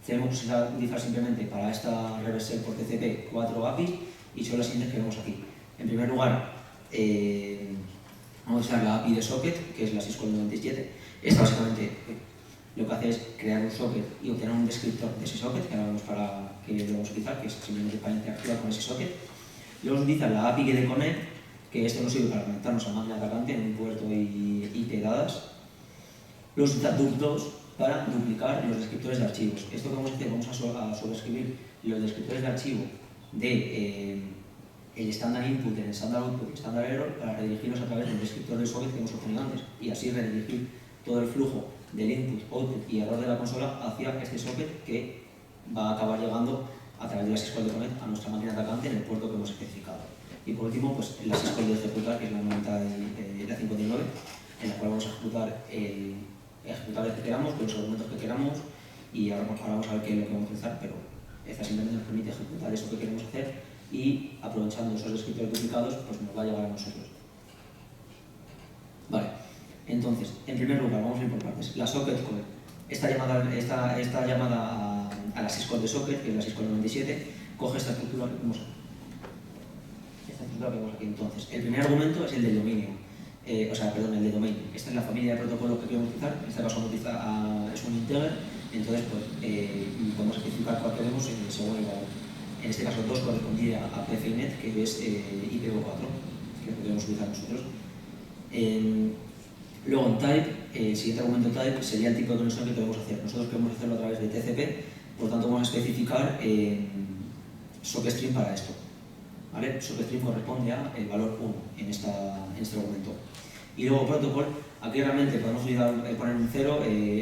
Tenemos que utilizar simplemente para esta reverse shell por TCP 4 APIs y son las siguientes que vemos aquí. En primer lugar, vamos a usar la API de socket, que es la syscall 97. Esta básicamente lo que hace es crear un socket y obtener un descriptor de ese socket, que ahora vemos para que lo vamos a utilizar, que es simplemente para interactuar con ese socket. Luego utiliza la API de connect, que esto nos sirve para conectarnos a máquina atacante en un puerto y IP dadas. Luego utiliza DUP2 para duplicar los descriptores de archivos. Esto que vamos a hacer, vamos a sobreescribir los descriptores de archivo de el estándar input, el estándar output y el estándar error para redirigirlos a través del descriptor del socket que hemos obtenido antes, y así redirigir todo el flujo del input, output y error de la consola hacia este socket que va a acabar llegando a través de la syscall de connect a nuestra máquina atacante en el puerto que hemos especificado. Y por último, pues la syscall de ejecutar, que es la 59, en la cual vamos a ejecutar el ejecutable que queramos, con los argumentos que queramos, y ahora vamos a ver qué es lo que vamos a utilizar, pero esta simplemente nos permite ejecutar eso que queremos hacer y, aprovechando esos descriptores duplicados, pues nos va a llegar a nosotros. Vale, entonces, en primer lugar, vamos a ir por partes. La socket call, esta llamada a la syscall de socket, que es la syscall 97, coge esta estructura que vemos aquí. Entonces, el primer argumento es el del dominio, el de domain. Esta es la familia de protocolos que queremos utilizar. En este caso es un integer, entonces pues, podemos especificar cuál queremos según el valor. En este caso 2 correspondería a PFINet, que es IPv4, que podemos utilizar nosotros. Luego en type, el siguiente argumento type sería el tipo de conexión que queremos hacer. Nosotros queremos hacerlo a través de TCP, por lo tanto vamos a especificar sockstring para esto. ¿Vale? Sockstring corresponde a el valor 1 en este argumento. Y luego protocol, aquí realmente podemos poner un 0,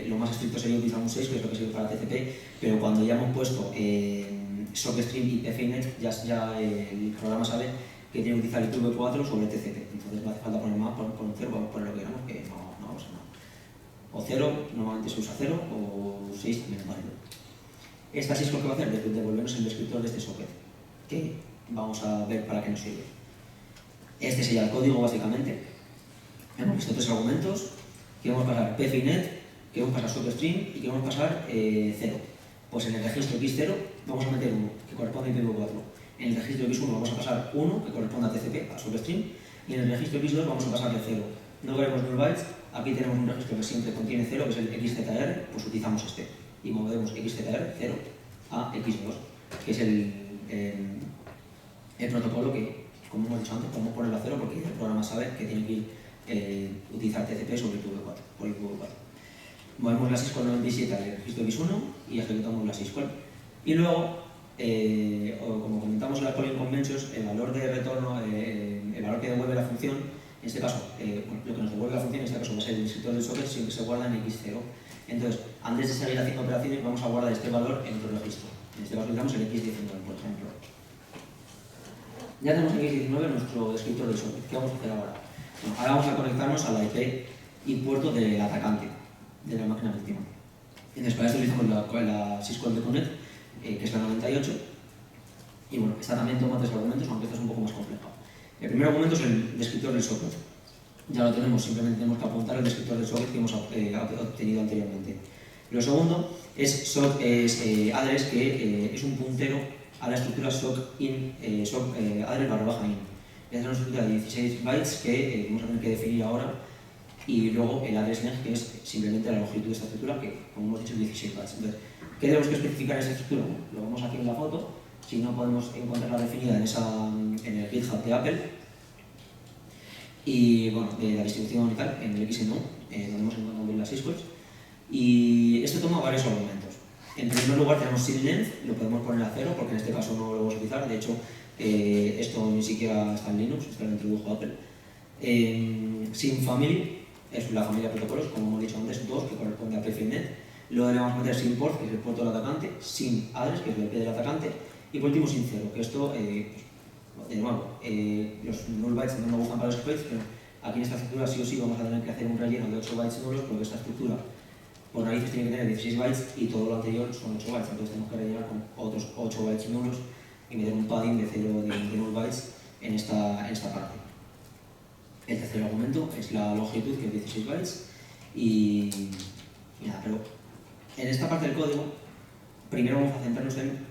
lo más estricto sería utilizar un 6, que es lo que sirve para TCP, pero cuando ya hemos puesto sockstring y PFINet, ya el programa sabe que tiene que utilizar el IPv4 sobre TCP. Entonces no hace falta poner más, por un 0, podemos poner lo que queramos, que no pasa nada. O 0, normalmente se usa 0, o 6 también es válido. Esta syscall que va a hacer es devolvernos el descriptor de este socket, que vamos a ver para qué nos sirve. Este sería el código básicamente. Hemos visto 3 argumentos, queremos pasar pfinet, queremos pasar sockstring y queremos pasar 0. Pues en el registro x0 vamos a meter 1, que corresponde a IPv4. En el registro x1 vamos a pasar 1, que corresponde a TCP, a sockstring, y en el registro x2 vamos a pasarle 0. No queremos null bytes, aquí tenemos un registro que siempre contiene 0, que es el xzr, pues utilizamos este. Y movemos xzr 0 a x2, que es el protocolo que, como hemos dicho antes, podemos ponerlo a 0 porque el programa sabe que tiene que ir utilizar TCP sobre IPv4, por IPv4. Movemos la syscall 97 al registro x1 y ejecutamos la syscall. Y luego, como comentamos en las calling conventions, el valor de retorno, el valor que devuelve la función, en este caso, lo que nos devuelve la función en este caso va a ser el descriptor del socket, siempre se guarda en x0. Entonces, antes de seguir haciendo operaciones, vamos a guardar este valor en otro registro. En este caso, utilizamos el x19, por ejemplo. Ya tenemos en x19 nuestro descriptor del socket. ¿Qué vamos a hacer ahora? Bueno, ahora vamos a conectarnos a la IP y puerto del atacante, de la máquina víctima. Entonces, para esto utilizamos la syscall de connect, que es la 98. Y bueno, esta también toma 3 argumentos, aunque esta es un poco más compleja. El primer argumento es el descriptor del socket. Ya lo tenemos, simplemente tenemos que apuntar el descriptor del socket que hemos obtenido anteriormente. Lo segundo es address, que es un puntero a la estructura sock_in, address /in. Es una estructura de 16 bytes que vamos a tener que definir ahora, y luego el address length, que es simplemente la longitud de esta estructura, que como hemos dicho es 16 bytes. Entonces, ¿qué tenemos que especificar en esa estructura? Bueno, lo vemos aquí en la foto, si no podemos encontrarla definida en el GitHub de Apple, y bueno, de la distribución y tal, en el XML, donde hemos encontrado las syscalls. Y esto toma varios argumentos. En primer lugar tenemos sin length, lo podemos poner a 0 porque en este caso no lo vamos a utilizar, de hecho esto ni siquiera está en Linux, esto lo introdujo Apple. Sin family es la familia de protocolos, como hemos dicho antes, 2, que corresponde a pfinet. Luego le vamos a meter sin port, que es el puerto del atacante, sin address, que es el IP del atacante, y por último sin 0, que esto, de nuevo, los null bytes no me gustan para los exploits, pero aquí en esta estructura sí o sí vamos a tener que hacer un relleno de 8 bytes nulos, porque esta estructura por narices tiene que tener 16 bytes y todo lo anterior son 8 bytes, entonces tenemos que rellenar con otros 8 bytes nulos y meter un padding de 0 de null bytes en esta parte. El tercer argumento es la longitud, que es 16 bytes, y nada, pero en esta parte del código primero vamos a centrarnos en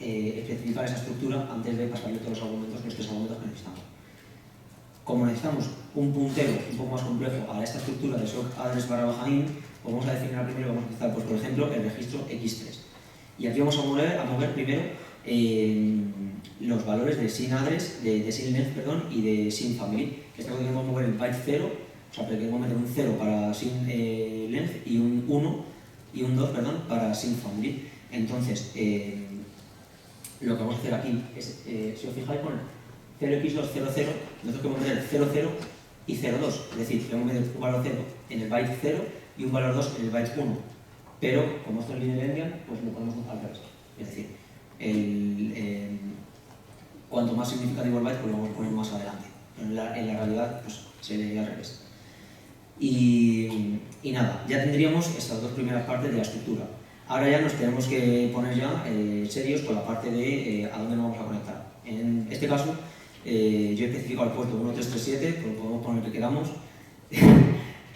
especificar esa estructura antes de pasarle todos los argumentos, los 3 argumentos que necesitamos. Como necesitamos un puntero un poco más complejo a esta estructura de sock address /in, pues vamos a definir primero, vamos a utilizar, pues, por ejemplo, el registro x3. Y aquí vamos a mover primero los valores de sin address, de sin length, perdón, y de sin family. Que esta cosa queremos mover el byte 0, o sea, queremos meter un 0 para sin length y un 1 y un 2, perdón, para sin family. Entonces, lo que vamos a hacer aquí es, si os fijáis, con 0x2, 0, 0, nosotros queremos meter 0, 0 y 0, 2. Es decir, queremos meter un valor 0 en el byte 0 y un valor 2 en el byte 1. Pero, como esto es linear endian, pues lo podemos al revés. Es decir, cuanto más significativo el byte, pues lo vamos a poner más adelante. En la realidad, pues se lee al revés. Y nada, ya tendríamos estas dos primeras partes de la estructura. Ahora ya nos tenemos que poner ya serios con la parte de a dónde nos vamos a conectar. En este caso, yo he especificado el puerto 1337, pues podemos poner que queramos.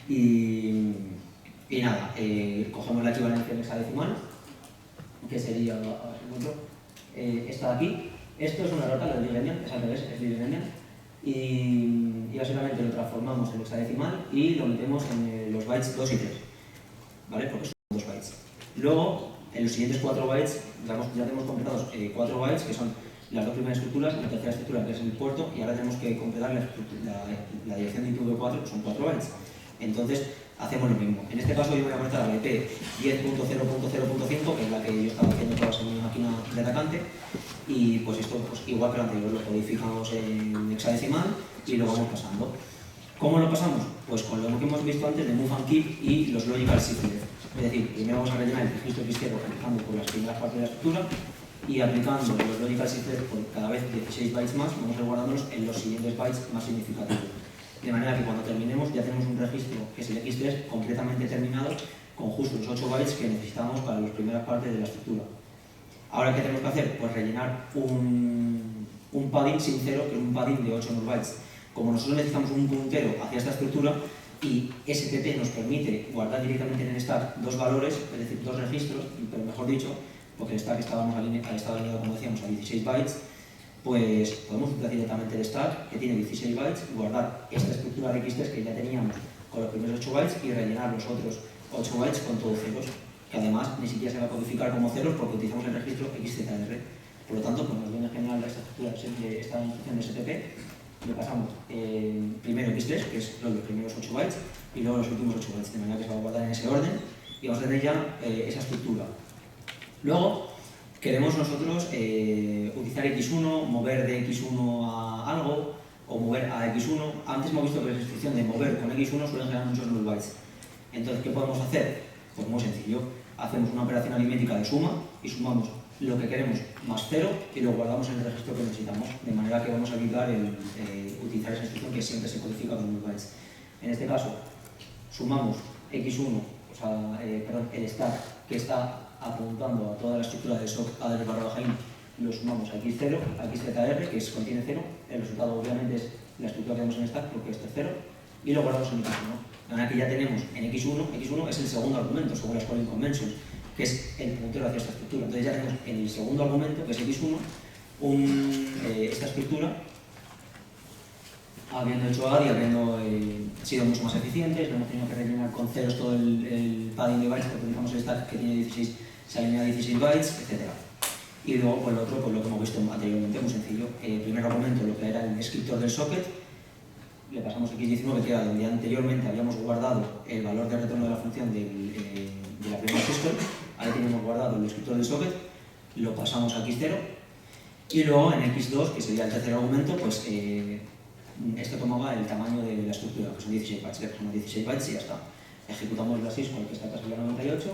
y nada, cogemos la equivalencia en hexadecimal, que sería esta de aquí. Esto es una rota, la de Linear, es al revés, es Linear. Y básicamente lo transformamos en hexadecimal y lo metemos en los bytes 2 y 3, ¿vale? Porque son 2 bytes. Luego, en los siguientes 4 bytes, ya tenemos completados 4 bytes, que son las dos primeras estructuras, la tercera estructura, que es el puerto, y ahora tenemos que completar la dirección de IPv4, que son 4 bytes. Entonces, hacemos lo mismo. En este caso, yo voy a conectar a la IP 10.0.0.5, que es la que yo estaba haciendo todas en mi máquina de atacante, y pues esto, pues, igual que lo anterior, lo codificamos en hexadecimal y lo vamos pasando. ¿Cómo lo pasamos? Pues con lo que hemos visto antes de move and keep y los logical shift. Es decir, primero vamos a rellenar el registro x0 aplicando por las primeras partes de la estructura y aplicando los logical shift por cada vez 16 bytes más, vamos a ir guardándolos en los siguientes bytes más significativos. De manera que cuando terminemos ya tenemos un registro que es el x3 completamente terminado con justo los 8 bytes que necesitamos para las primeras partes de la estructura. Ahora, ¿qué tenemos que hacer? Pues rellenar un padding sin cero, que es un padding de 8 null bytes. Como nosotros necesitamos un puntero hacia esta estructura y STP nos permite guardar directamente en el stack dos valores, es decir, dos registros, pero mejor dicho, porque el stack estaba alineado, como decíamos, a 16 bytes, pues podemos utilizar directamente el stack que tiene 16 bytes, guardar esta estructura de x3 que ya teníamos con los primeros 8 bytes y rellenar los otros 8 bytes con todos ceros, que además ni siquiera se va a codificar como ceros porque utilizamos el registro XZR. Por lo tanto, pues nos viene genial esta estructura de esta instrucción de STP. Le pasamos primero x3, que es los primeros 8 bytes, y luego los últimos 8 bytes, de manera que se va a guardar en ese orden y vamos a tener ya esa estructura. Luego, queremos nosotros utilizar x1, mover de x1 a algo, o mover a x1. Antes hemos visto que la instrucción de mover con x1 suelen generar muchos null bytes. Entonces, ¿qué podemos hacer? Pues muy sencillo. Hacemos una operación aritmética de suma y sumamos lo que queremos más 0 y lo guardamos en el registro que necesitamos, de manera que vamos a evitar utilizar esa instrucción que siempre se codifica con null bytes. En este caso, sumamos x1, el stack que está apuntando a toda la estructura de SOC ADR/in, lo sumamos a x0, a xzr, que contiene 0, el resultado obviamente es la estructura que tenemos en el stack, porque este es 0, y lo guardamos en x1. De manera que ya tenemos en x1 es el segundo argumento según las calling conventions, que es el puntero hacia esta estructura. Entonces ya tenemos en el segundo argumento, que es x1, esta estructura, habiendo hecho add y habiendo sido mucho más eficientes, no hemos tenido que rellenar con ceros todo el padding de bytes porque utilizamos el stack que tiene 16, se alinea a 16 bytes, etc. Y luego, pues lo otro, pues lo que hemos visto anteriormente, muy sencillo. El primer argumento, lo que era el descriptor del socket, le pasamos x19, que era donde anteriormente habíamos guardado el valor de retorno de la función de la primera syscall. Ahí tenemos guardado el descriptor del socket, lo pasamos a x0, y luego en x2, que sería el tercer argumento, pues esto tomaba el tamaño de la estructura, que son 16 bytes, le pasamos 16 bytes y ya está. Ejecutamos la syscall, que está casi la 98,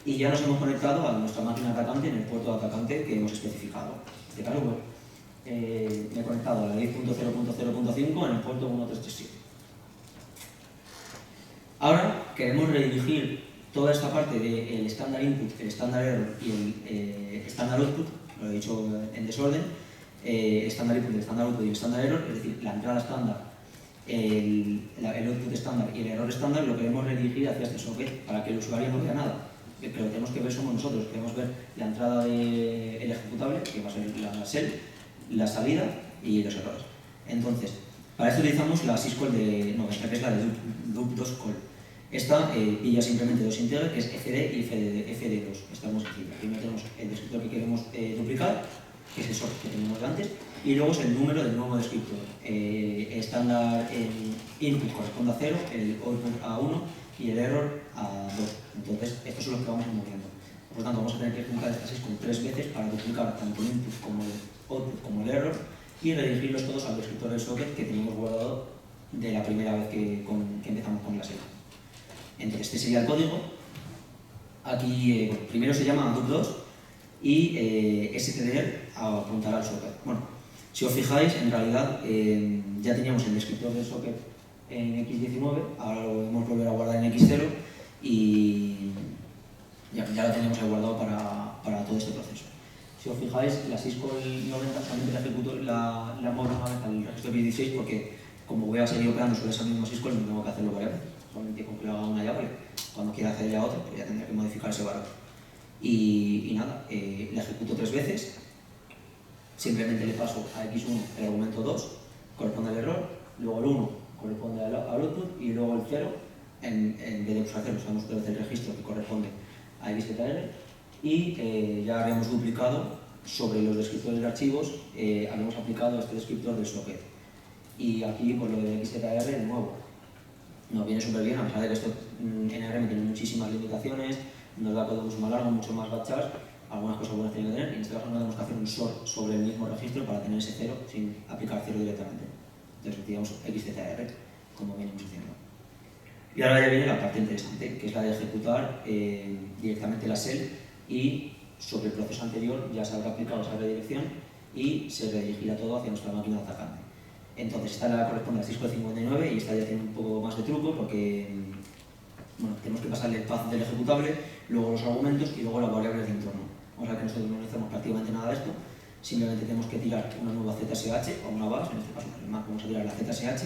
y ya nos hemos conectado a nuestra máquina atacante en el puerto de atacante que hemos especificado. En este caso, bueno, me he conectado a la 10.0.0.5 en el puerto 1337. Ahora queremos redirigir toda esta parte del estándar input, el estándar error y el estándar output, lo he dicho en desorden, estándar input, el estándar output y el estándar error, es decir, la entrada estándar, el output estándar y el error estándar, lo queremos redirigir hacia este socket para que el usuario no vea nada. Pero lo que tenemos que ver somos nosotros, queremos ver la entrada del ejecutable, que va a ser la shell, la salida y los errores. Entonces, para esto utilizamos la syscall que es la de loop2call. Esta pilla simplemente dos integers, que es fd y fd2. Esta es muy sencilla. Primero tenemos el descriptor que queremos duplicar, que es el socket que teníamos de antes, y luego es el número del nuevo descriptor. Estándar input corresponde a 0, el output a 1 y el error a 2. Entonces, estos son los que vamos moviendo. Por lo tanto, vamos a tener que ejecutar esta syscall 3 veces para duplicar tanto el input como el output como el error y redirigirlos todos al descriptor del socket que teníamos guardado de la primera vez que empezamos con la serie. Entonces, este sería el código. Aquí primero se llama loop2 y stdr apuntará al socket. Bueno, si os fijáis, en realidad ya teníamos el descriptor del socket en x19, ahora lo podemos volver a guardar en x0 y ya lo tenemos ahí guardado para todo este proceso. Si os fijáis, la syscall 90 solamente la ejecuto la muevo una vez al registro x16 porque como voy a seguir operando sobre esa misma syscall no tengo que hacerlo varias veces. Solamente con que lo haga una ya, porque cuando quiera hacer ya otra, pues ya tendría que modificar ese valor. Y nada, la ejecuto 3 veces, simplemente le paso a x1 el argumento 2, corresponde al error, luego el 1 corresponde al output y luego el 0, en vez de usar 0, usamos otra vez el registro que corresponde a xzr y ya habíamos duplicado sobre los descriptores de archivos, habíamos aplicado este descriptor del socket. Y aquí, pues lo de xzr de nuevo. Nos viene súper bien, a pesar de que esto en ARM tiene muchísimas limitaciones, nos da código mucho más largo, mucho más batchas, algunas cosas buenas tiene que tener, y en este caso no tenemos que hacer un sort sobre el mismo registro para tener ese 0 sin aplicar 0 directamente. Entonces utilizamos xzr, como venimos haciendo. Y ahora ya viene la parte interesante, que es la de ejecutar directamente la shell y sobre el proceso anterior ya se habrá aplicado esa redirección y se redirigirá todo hacia nuestra máquina de atacante. Entonces esta la corresponde al syscall 59 y esta ya tiene un poco más de truco porque bueno, tenemos que pasarle el path del ejecutable, luego los argumentos y luego las variables de entorno. O sea que nosotros no necesitamos prácticamente nada de esto, simplemente tenemos que tirar una nueva ZSH o una base, en este caso en el Mac vamos a tirar la ZSH,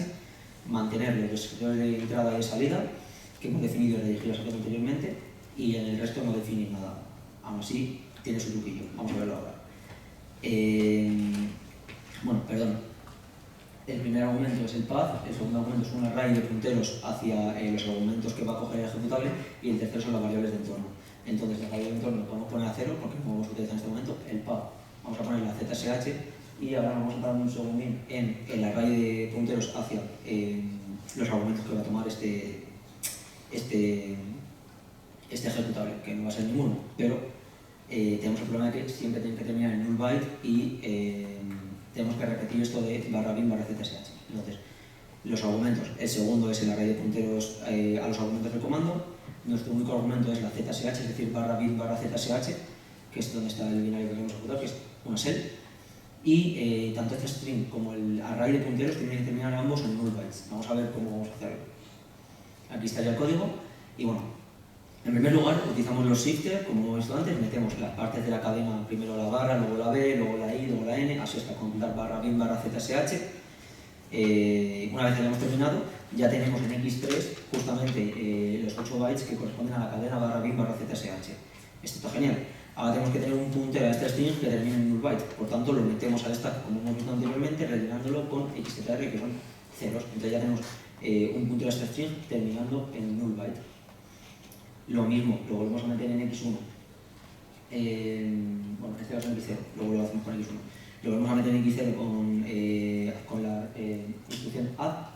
mantener los descriptores de entrada y de salida que hemos definido y redirigidos anteriormente, y en el resto no definir nada. Aún así, tiene su truquillo. Vamos a verlo ahora. Bueno, perdón. El primer argumento es el path, el segundo argumento es un array de punteros hacia los argumentos que va a coger el ejecutable, y el tercero son las variables de entorno. Entonces, las variables de entorno lo podemos poner a 0 porque no vamos a utilizar en este momento el path. Vamos a poner la ZSH y ahora vamos a parar un segundín en el array de punteros hacia los argumentos que va a tomar este ejecutable, que no va a ser ninguno, pero tenemos el problema de que siempre tiene que terminar en null byte y tenemos que repetir esto de /bin/ZSH. Entonces, los argumentos, el segundo es el array de punteros a los argumentos del comando, nuestro único argumento es la ZSH, es decir, /bin/ZSH, que es donde está el binario que queremos ejecutar, que es una shell, y tanto este string como el array de punteros tienen que terminar ambos en null bytes. Vamos a ver cómo vamos a hacerlo. Aquí está ya el código, y bueno, en primer lugar utilizamos los shifters, como hemos visto antes, metemos las partes de la cadena, primero la barra, luego la B, luego la I, luego la N, así hasta computar /bin/ZSH. Una vez hayamos terminado, ya tenemos en X3 justamente los 8 bytes que corresponden a la cadena /bin/ZSH. Esto está genial. Ahora tenemos que tener un puntero a este string que termine en null byte, por tanto lo metemos al stack como hemos visto anteriormente, rellenándolo con XZR, que son ceros. Entonces ya tenemos un puntero a este string terminando en null byte. Lo mismo, lo volvemos a meter en X1. Bueno, en este caso en X0, luego lo hacemos con X1. Lo volvemos a meter en X0 con la instrucción add,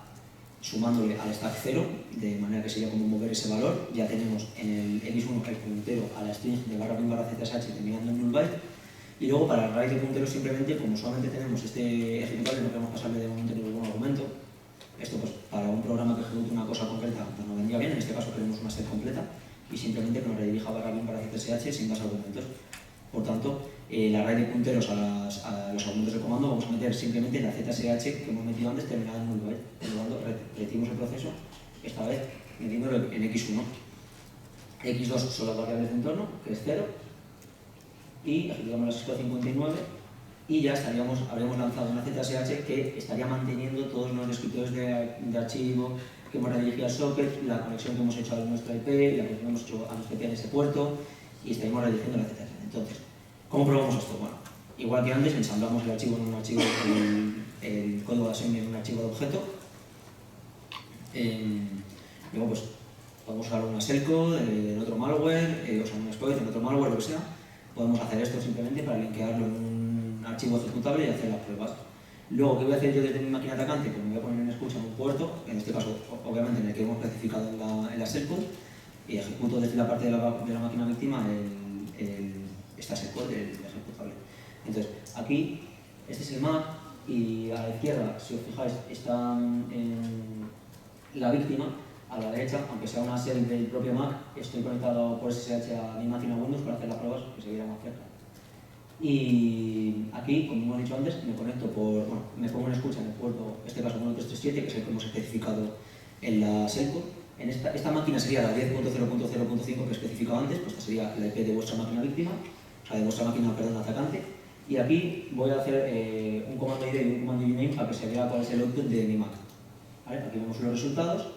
sumándole al stack 0, de manera que sería como mover ese valor. Ya tenemos en el X1 el puntero a la string de /bin/ZSH terminando en null byte. Y luego para el array de punteros simplemente, como solamente tenemos este ejecutable, no queremos pasarle de momento ningún argumento. Esto pues para un programa que ejecute una cosa concreta pues nos vendría bien, en este caso queremos una set completa y simplemente que nos redirija /bin/ZSH sin más argumentos. Por tanto, el array de punteros a los argumentos de comando vamos a meter simplemente la ZSH que hemos metido antes terminada en null byte. Por lo tanto, repetimos el proceso, esta vez metiéndolo en X1. X2 son las variables de entorno, que es 0, y ejecutamos la 659 y ya habríamos lanzado una ZSH que estaría manteniendo todos los descriptores de archivo que hemos redirigido al socket, la conexión que hemos hecho a nuestra IP, la conexión que hemos hecho a nuestra IP en ese puerto, y estaríamos redirigiendo la ZSH. Entonces, ¿cómo probamos esto? Bueno, igual que antes, ensamblamos el archivo en un archivo, el código de assembly en un archivo de objeto. Luego, pues, podemos usar una shellcode en otro malware, o sea, un exploit en otro malware, lo que sea. Podemos hacer esto simplemente para linkearlo en un archivo ejecutable y hacer las pruebas. Luego, ¿qué voy a hacer yo desde mi máquina atacante? Pues me voy a poner en escucha en un puerto, en este caso, obviamente, en el que hemos especificado en la shellcode, y ejecuto desde la parte de la máquina víctima esta shellcode, el ejecutable. Entonces, aquí, este es el Mac, y a la izquierda, si os fijáis, está en la víctima. A la derecha, aunque sea una shell del propio Mac, estoy conectado por SSH a mi máquina Windows para hacer las pruebas, que se viera más cerca. Y aquí, como hemos dicho antes, me conecto me pongo en escucha en el puerto, en este caso 1337, que es el que hemos especificado en la shellcode. En esta máquina sería la 10.0.0.5 que he especificado antes, pues esta sería la IP de vuestra máquina víctima, o sea, de vuestra máquina, perdón, atacante. Y aquí voy a hacer un comando ID y un comando uname para que se vea cuál es el output de mi Mac. ¿Vale? Aquí vemos los resultados.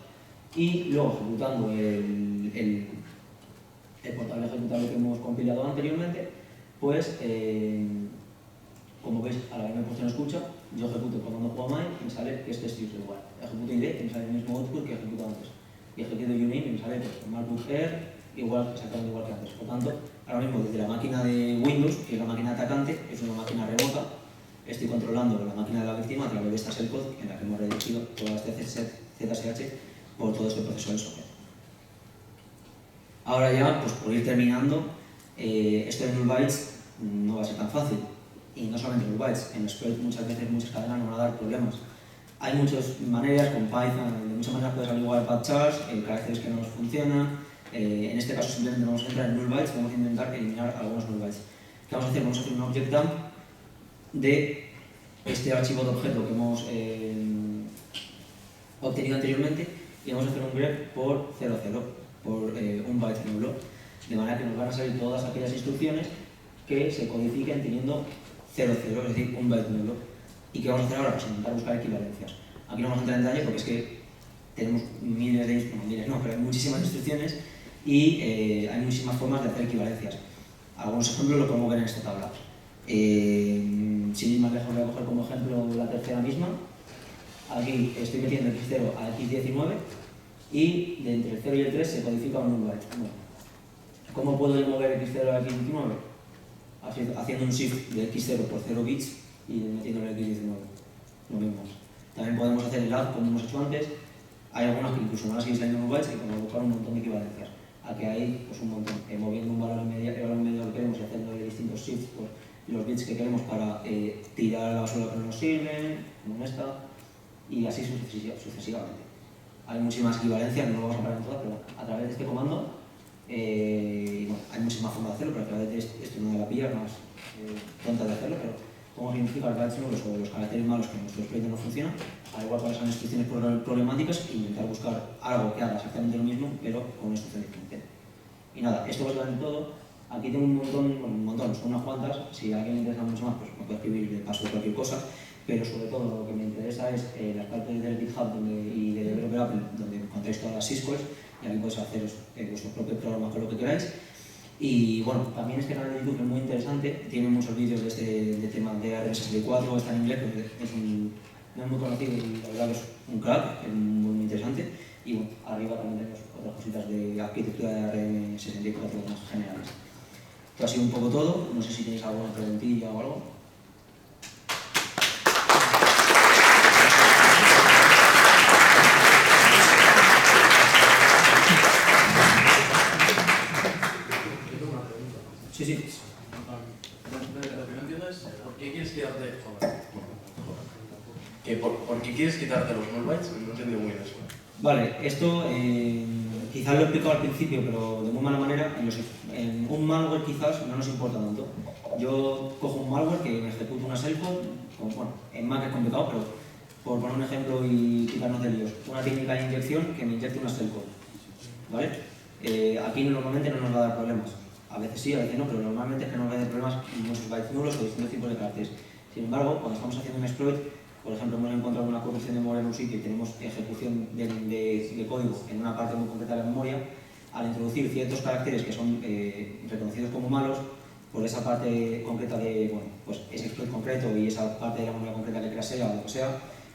Y luego, ejecutando el portable ejecutable que hemos compilado anteriormente, pues, como veis, a la vez me he puesto en escucha, yo ejecuto el comando juamai y me sale que este es igual. Ejecuto ID y me sale el mismo output que ejecuto antes. Y ejecuto uname y me sale pues, MacBook Air exactamente igual que antes. Por tanto, ahora mismo desde la máquina de Windows, que es la máquina atacante, es una máquina remota, estoy controlando la máquina de la víctima a través de esta shellcode en la que hemos redirigido toda esta ZSH por todo este proceso del socket. Ahora ya, pues por ir terminando, esto de null bytes no va a ser tan fácil. Y no solamente null bytes, en exploit muchas veces muchas cadenas nos van a dar problemas. Hay muchas maneras, con Python, de muchas maneras puedes averiguar bad chars, caracteres que no nos funcionan. En este caso simplemente vamos a entrar en null bytes, vamos a intentar eliminar algunos null bytes. ¿Qué vamos a hacer? Vamos a hacer un object dump de este archivo de objeto que hemos obtenido anteriormente, y vamos a hacer un grep por 00, por un byte nulo, de manera que nos van a salir todas aquellas instrucciones que se codifiquen teniendo 0, 0, es decir, un byte nulo. ¿Y qué vamos a hacer ahora? Pues intentar buscar equivalencias. Aquí no vamos a entrar en detalle porque es que tenemos miles de, bueno, miles no, pero hay muchísimas instrucciones y hay muchísimas formas de hacer equivalencias. Algunos ejemplos lo podemos ver en esta tabla. Sin ir más lejos, voy a coger como ejemplo la tercera misma. Aquí estoy metiendo x0 a x19 y de entre el 0 y el 3 se codifica un null byte. Bueno, ¿cómo puedo yo mover x0 a x19? Haciendo un shift de x0 por 0 bits y metiendo el x19. Lo mismo. También podemos hacer el add como hemos hecho antes. Hay algunas que incluso van a seguir saliendo null bytes y podemos buscar un montón de equivalencias. Aquí hay pues, un montón. Moviendo un valor en medio que queremos y haciendo distintos shifts por los bits que queremos para tirar a la basura que no nos sirven, como en esta, y así sucesivamente. Hay muchísimas equivalencias, no lo vamos a parar en todas, pero a través de este comando bueno, hay muchísimas formas de hacerlo, pero a través de esto es una de las vías más tontas de hacerlo, pero cómo significar bytes nulos o los caracteres malos que en nuestro exploit no funcionan, al igual cuáles son las instrucciones problemáticas e intentar buscar algo que haga exactamente lo mismo, pero con una instrucción diferente. Y nada, esto va a ser todo. Aquí tengo un montón, son unas cuantas. Si a alguien le interesa mucho más, pues me puede escribir de paso cualquier cosa. Pero sobre todo lo que me interesa es las partes del GitHub y de Developer Apple, donde encontráis todas las syscalls y aquí podéis hacer vuestros propios programas con lo que queráis. Y bueno, también este canal de YouTube es muy interesante, tiene muchos vídeos de tema de ARM64, está en inglés, pero no es muy conocido y la verdad que es un crack, es muy interesante. Y bueno, arriba también tenemos otras cositas de arquitectura de ARM64 más generales. Esto ha sido un poco todo, no sé si tenéis alguna preguntilla o algo. Sí, sí. Lo que no entiendo es ¿por qué quieres quitarte? ¿Por qué quieres quitarte los null bytes? No he entendido muy bien eso. Vale, esto quizás lo he explicado al principio, pero de muy mala manera. En un malware quizás no nos importa tanto. Yo cojo un malware que me ejecuta una shellcode, bueno, en Mac es complicado, pero por poner un ejemplo y quitarnos de líos, una técnica de inyección que me inyecte una shellcode. ¿Vale? Aquí normalmente no nos va a dar problemas. A veces sí, a veces no, pero normalmente es que no nos va a dar problemas muchos bytes nulos o distintos tipos de caracteres. Sin embargo, cuando estamos haciendo un exploit, por ejemplo, hemos encontrado una corrupción de memoria en un sitio y tenemos ejecución de código en una parte muy concreta de la memoria, al introducir ciertos caracteres que son reconocidos como malos, por esa parte concreta de, bueno, pues ese exploit concreto y esa parte de la memoria concreta que sea o lo que sea,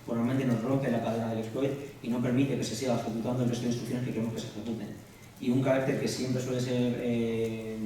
pues normalmente nos rompe la cadena del exploit y no permite que se siga ejecutando el resto de instrucciones que queremos que se ejecuten. Y un carácter que siempre suele ser